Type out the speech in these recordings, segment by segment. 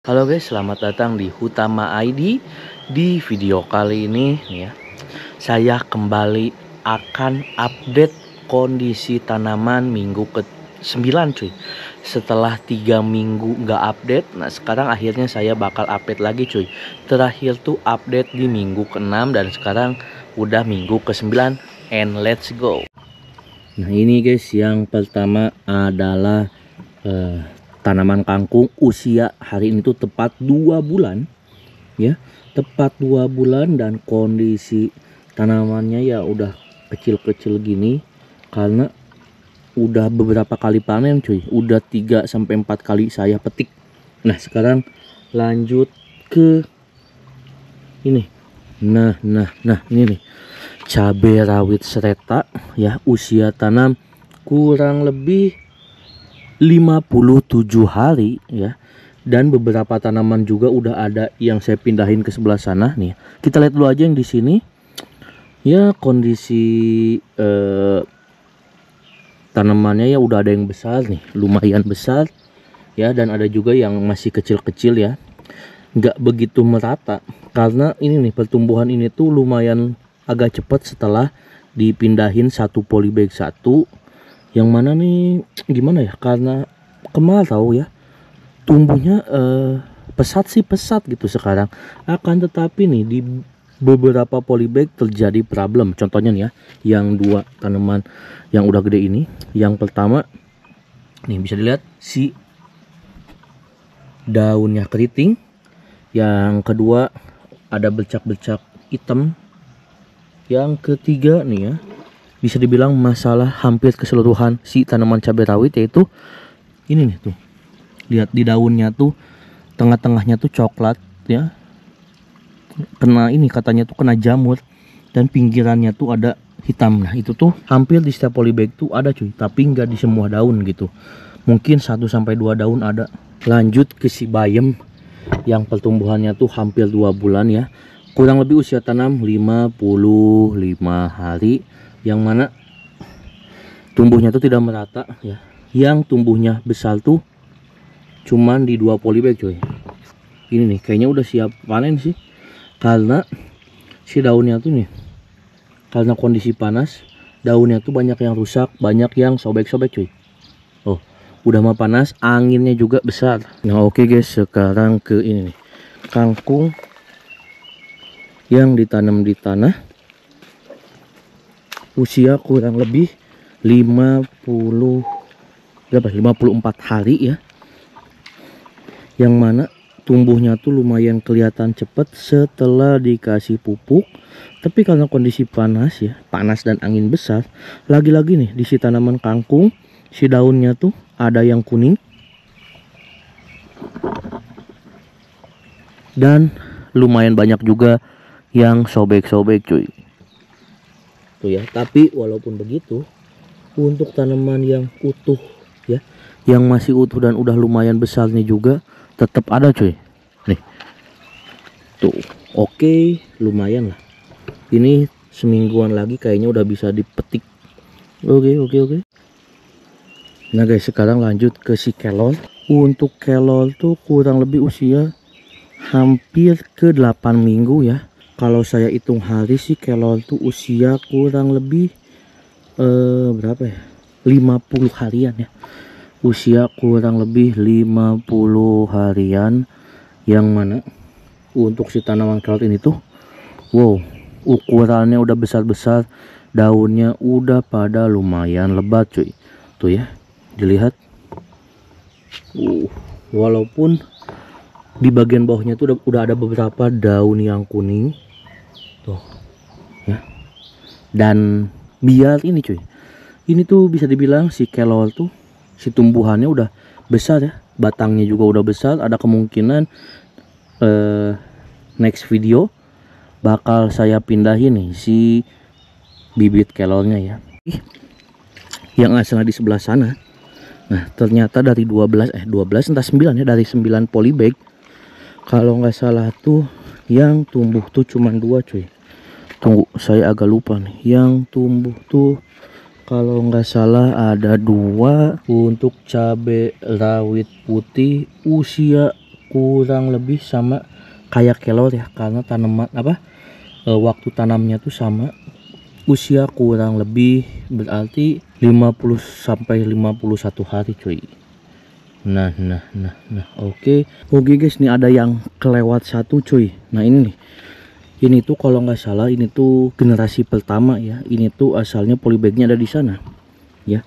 Halo guys, selamat datang di Hutama ID. Di video kali ini nih ya, saya kembali akan update kondisi tanaman minggu ke-9 cuy. Setelah 3 minggu nggak update, nah sekarang akhirnya saya bakal update lagi cuy. Terakhir tuh update di minggu ke-6 dan sekarang udah minggu ke-9, and let's go. Nah ini guys, yang pertama adalah tanaman kangkung usia hari ini tuh tepat 2 bulan ya, tepat 2 bulan, dan kondisi tanamannya ya udah kecil-kecil gini karena udah beberapa kali panen cuy, udah 3 sampai 4 kali saya petik. Nah sekarang lanjut ke ini. Nah ini nih, cabai rawit sereta ya, usia tanam kurang lebih 57 hari ya, dan beberapa tanaman juga udah ada yang saya pindahin ke sebelah sana nih. Kita lihat dulu aja yang di sini ya, kondisi tanamannya ya udah ada yang besar nih, lumayan besar ya, dan ada juga yang masih kecil-kecil ya, nggak begitu merata karena ini nih, pertumbuhan ini tuh lumayan agak cepat setelah dipindahin satu polybag satu. Yang mana nih gimana ya, karena kemarau ya, tumbuhnya pesat gitu sekarang. Akan tetapi nih di beberapa polybag terjadi problem. Contohnya nih ya, yang 2 tanaman yang udah gede ini. Yang pertama nih bisa dilihat si daunnya keriting. Yang kedua ada bercak-bercak hitam. Yang ketiga nih ya, bisa dibilang masalah hampir keseluruhan si tanaman cabai rawit, yaitu ini nih tuh, lihat di daunnya tuh tengah-tengahnya tuh coklat ya, kena ini katanya tuh kena jamur, dan pinggirannya tuh ada hitam. Nah itu tuh hampir di setiap polybag tuh ada cuy, tapi nggak di semua daun gitu, mungkin 1 sampai 2 daun ada. Lanjut ke si bayam yang pertumbuhannya tuh hampir 2 bulan ya, kurang lebih usia tanam 55 hari, yang mana tumbuhnya tuh tidak merata ya. Yang tumbuhnya besar tuh cuman di 2 polybag coy. Ini nih kayaknya udah siap panen sih, karena si daunnya tuh nih, karena kondisi panas, daunnya tuh banyak yang rusak, banyak yang sobek-sobek cuy. Oh udah mah panas, anginnya juga besar. Nah oke guys, sekarang ke ini nih, kangkung yang ditanam di tanah, usia kurang lebih 54 hari ya, yang mana tumbuhnya tuh lumayan kelihatan cepat setelah dikasih pupuk. Tapi karena kondisi panas ya, panas dan angin besar, lagi-lagi nih di si tanaman kangkung, si daunnya tuh ada yang kuning dan lumayan banyak juga yang sobek-sobek cuy tuh ya. Tapi walaupun begitu, untuk tanaman yang utuh ya, yang masih utuh dan udah lumayan besarnya juga, tetap ada cuy nih tuh. Oke, lumayan lah, ini semingguan lagi kayaknya udah bisa dipetik. Oke. Nah guys, sekarang lanjut ke si kelor. Untuk kelor tuh kurang lebih usia hampir ke 8 minggu ya. Kalau saya hitung hari sih, kelor tuh usia kurang lebih berapa ya, 50 harian ya, usia kurang lebih 50 harian. Yang mana untuk si tanaman kelor ini tuh wow, ukurannya udah besar-besar, daunnya udah pada lumayan lebat cuy tuh ya, dilihat. Walaupun di bagian bawahnya tuh udah ada beberapa daun yang kuning tuh ya. Dan biar ini cuy, ini tuh bisa dibilang si kelor tuh, si tumbuhannya udah besar ya, batangnya juga udah besar. Ada kemungkinan next video bakal saya pindahin nih si bibit kelornya ya, yang asalnya di sebelah sana. Nah ternyata dari 12 entah 9 ya, dari 9 polybag kalau nggak salah tuh yang tumbuh tuh cuman 2 cuy. Tunggu, saya agak lupa nih, yang tumbuh tuh kalau nggak salah ada 2. Untuk cabai rawit putih usia kurang lebih sama kayak kelor ya, karena tanaman waktu tanamnya tuh sama. Usia kurang lebih berarti 50 sampai 51 hari cuy. Nah oke guys, nih ada yang kelewat satu cuy. Nah ini nih, ini tuh kalau nggak salah ini tuh generasi pertama ya. Ini tuh asalnya polybagnya ada di sana ya,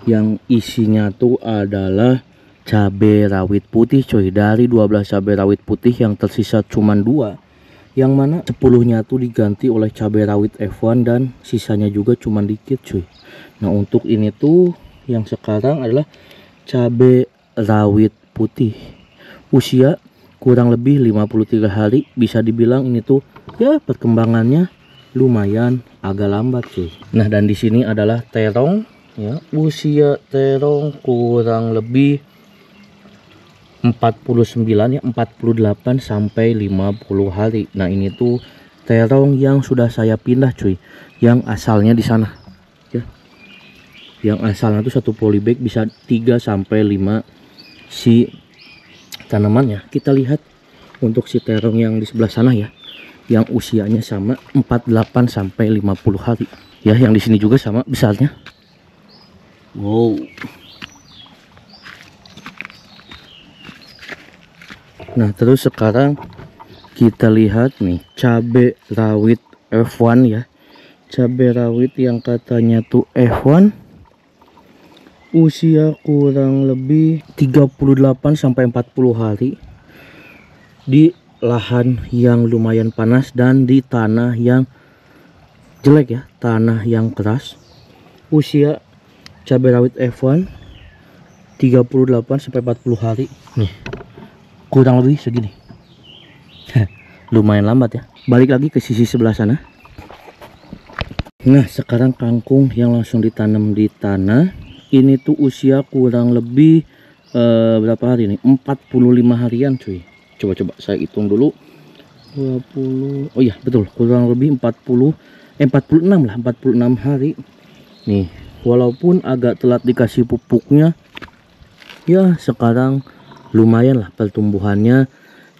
yang isinya tuh adalah cabai rawit putih cuy. Dari 12 cabai rawit putih yang tersisa cuman 2, yang mana 10-nya tuh diganti oleh cabai rawit F1 dan sisanya juga cuman dikit cuy. Nah untuk ini tuh yang sekarang adalah cabai rawit putih, usia kurang lebih 53 hari. Bisa dibilang ini tuh ya perkembangannya lumayan agak lambat cuy. Nah dan di sini adalah terong ya, usia terong kurang lebih 49 ya, 48 sampai 50 hari. Nah ini tuh terong yang sudah saya pindah cuy, yang asalnya di sana ya, yang asalnya tuh satu polybag bisa 3 sampai 5 si tanamannya. Kita lihat untuk si terong yang di sebelah sana ya, yang usianya sama 48 sampai 50 hari ya, yang di sini juga sama besarnya. Wow. Nah terus sekarang kita lihat nih cabai rawit F1 ya, cabai rawit yang katanya tuh F1, usia kurang lebih 38 sampai 40 hari di lahan yang lumayan panas dan di tanah yang jelek ya, tanah yang keras. Usia cabai rawit F1 38 sampai 40 hari nih, kurang lebih segini. Lumayan lambat ya. Balik lagi ke sisi sebelah sana. Nah sekarang kangkung yang langsung ditanam di tanah ini tuh usia kurang lebih berapa hari nih, 45 harian cuy. Coba saya hitung dulu. 20, oh iya betul, kurang lebih 46 lah, 46 hari nih. Walaupun agak telat dikasih pupuknya ya, sekarang lumayan lah pertumbuhannya.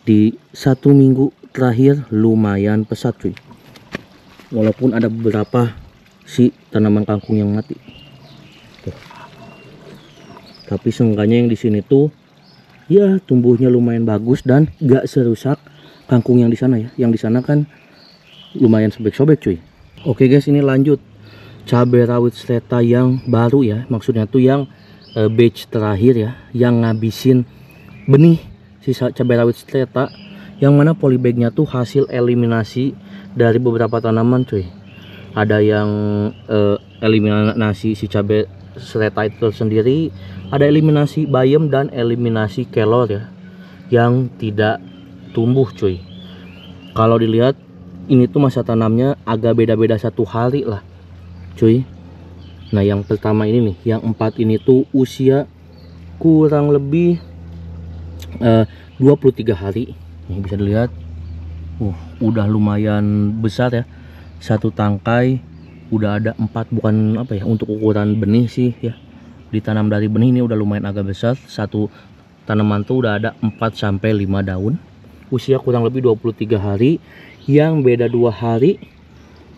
Di 1 minggu terakhir lumayan pesat cuy, walaupun ada beberapa si tanaman kangkung yang mati tuh. Tapi seenggaknya yang di sini tuh ya tumbuhnya lumayan bagus dan gak serusak kangkung yang di sana ya. Yang di sana kan lumayan sobek-sobek cuy. Oke guys, ini lanjut cabai rawit seleta yang baru ya, maksudnya tuh yang batch terakhir ya, yang ngabisin benih sisa cabai rawit seleta, yang mana polybagnya tuh hasil eliminasi dari beberapa tanaman cuy. Ada yang eliminasi si cabai seleta itu sendiri, ada eliminasi bayam dan eliminasi kelor ya, yang tidak tumbuh cuy. Kalau dilihat ini tuh masa tanamnya agak beda-beda 1 hari lah cuy. Nah yang pertama ini nih, yang 4 ini tuh usia kurang lebih 23 hari nih, bisa dilihat udah lumayan besar ya. Satu tangkai udah ada 4, bukan apa ya, untuk ukuran benih sih ya, ditanam dari benih ini udah lumayan agak besar. Satu tanaman tuh udah ada 4 sampai 5 daun. Usia kurang lebih 23 hari. Yang beda 2 hari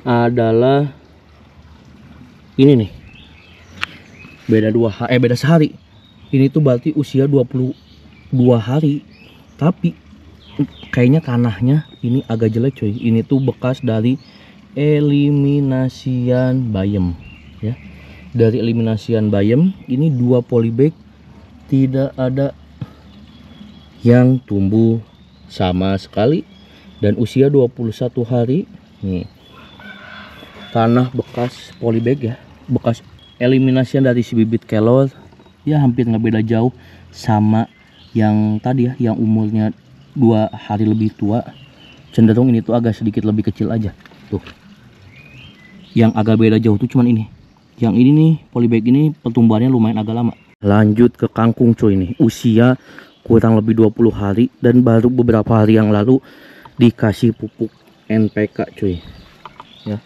adalah ini nih, beda sehari. Ini tuh berarti usia 22 hari, tapi kayaknya tanahnya ini agak jelek cuy. Ini tuh bekas dari eliminasian bayam ya. Dari eliminasian bayam ini 2 polybag tidak ada yang tumbuh sama sekali, dan usia 21 hari nih. Tanah bekas polybag ya, bekas eliminasian dari si bibit kelor ya, hampir nggak beda jauh sama yang tadi ya, yang umurnya 2 hari lebih tua. Cenderung ini tuh agak sedikit lebih kecil aja tuh. Yang agak beda jauh tuh cuman ini. Yang ini nih polybag ini pertumbuhannya lumayan agak lama. Lanjut ke kangkung cuy nih, usia kurang lebih 20 hari dan baru beberapa hari yang lalu dikasih pupuk NPK cuy ya.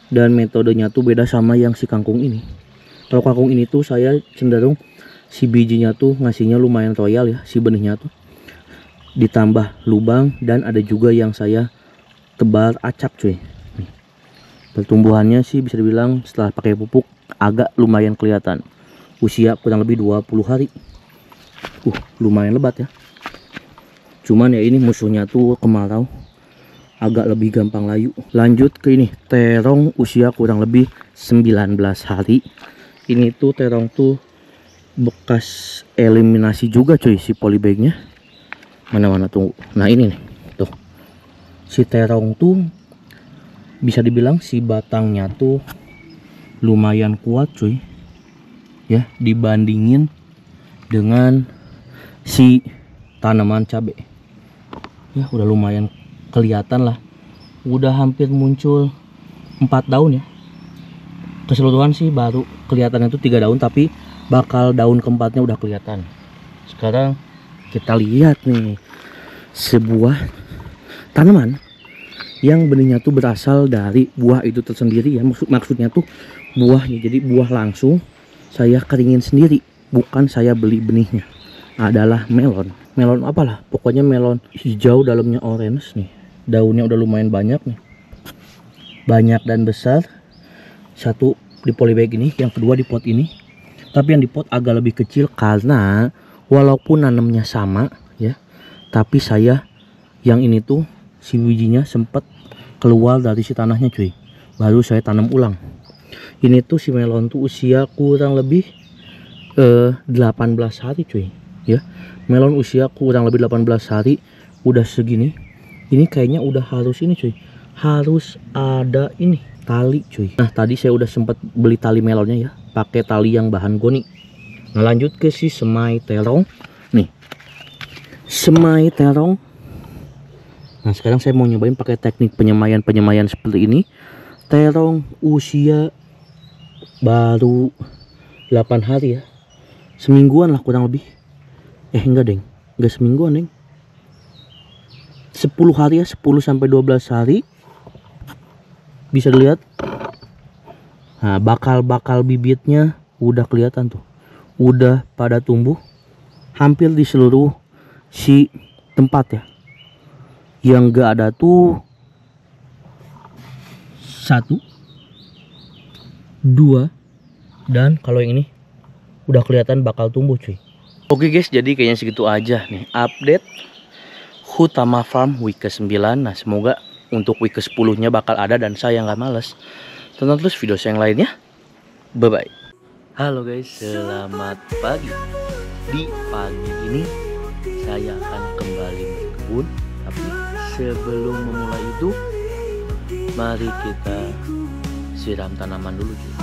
Dan metodenya tuh beda sama yang si kangkung ini. Kalau kangkung ini tuh saya cenderung si bijinya tuh ngasihnya lumayan royal ya, si benihnya tuh. ditambah lubang, dan ada juga yang saya tebar acak cuy. Nih, pertumbuhannya sih bisa dibilang setelah pakai pupuk agak lumayan kelihatan. Usia kurang lebih 20 hari. Lumayan lebat ya. Cuman ya ini musuhnya tuh kemarau, agak lebih gampang layu. Lanjut ke ini, terong usia kurang lebih 19 hari. Ini tuh terong tuh bekas eliminasi juga cuy si polybagnya. Mana-mana tunggu. Nah ini nih, tuh. Si terong tuh bisa dibilang si batangnya tuh lumayan kuat cuy. Ya, dibandingin dengan si tanaman cabai. Ya, udah lumayan kelihatan lah. Udah hampir muncul 4 daun ya. Keseluruhan sih baru kelihatannya tuh 3 daun, tapi bakal daun keempatnya udah kelihatan. Sekarang kita lihat nih sebuah tanaman yang benihnya tuh berasal dari buah itu tersendiri ya. Maksudnya tuh buahnya, jadi buah langsung saya keringin sendiri, bukan saya beli benihnya. Adalah melon. Melon apalah, pokoknya melon hijau dalamnya orange nih. Daunnya udah lumayan banyak nih, banyak dan besar. Satu di polybag ini, yang kedua di pot ini. Tapi yang di pot agak lebih kecil karena walaupun nanamnya sama ya, tapi saya yang ini tuh si bijinya sempet keluar dari si tanahnya cuy, baru saya tanam ulang. Ini tuh si melon tuh usia kurang lebih 18 hari cuy ya. Melon usia kurang lebih 18 hari udah segini. Ini kayaknya udah harus ini cuy, harus ada ini tali cuy. Nah tadi saya udah sempat beli tali melonnya ya, pakai tali yang bahan goni. Nah lanjut ke si semai terong nih, semai terong. Nah sekarang saya mau nyobain pakai teknik penyemaian seperti ini. Terong usia baru 8 hari ya, semingguan lah kurang lebih. Enggak deng, enggak semingguan deng, 10 hari ya, 10 sampai 12 hari. Bisa dilihat. Nah, bakal bibitnya udah kelihatan tuh. Udah pada tumbuh hampir di seluruh si tempat ya. Yang enggak ada tuh 1, 2, dan kalau yang ini udah kelihatan bakal tumbuh cuy. Oke guys, jadi kayaknya segitu aja nih update Hutama Farm week ke-9. Nah semoga untuk week ke-10 nya bakal ada dan saya nggak males. Tonton terus video saya yang lainnya. Bye bye. Halo guys, selamat pagi. Di pagi ini saya akan kembali berkebun, tapi sebelum memulai itu mari kita siram tanaman dulu cuy.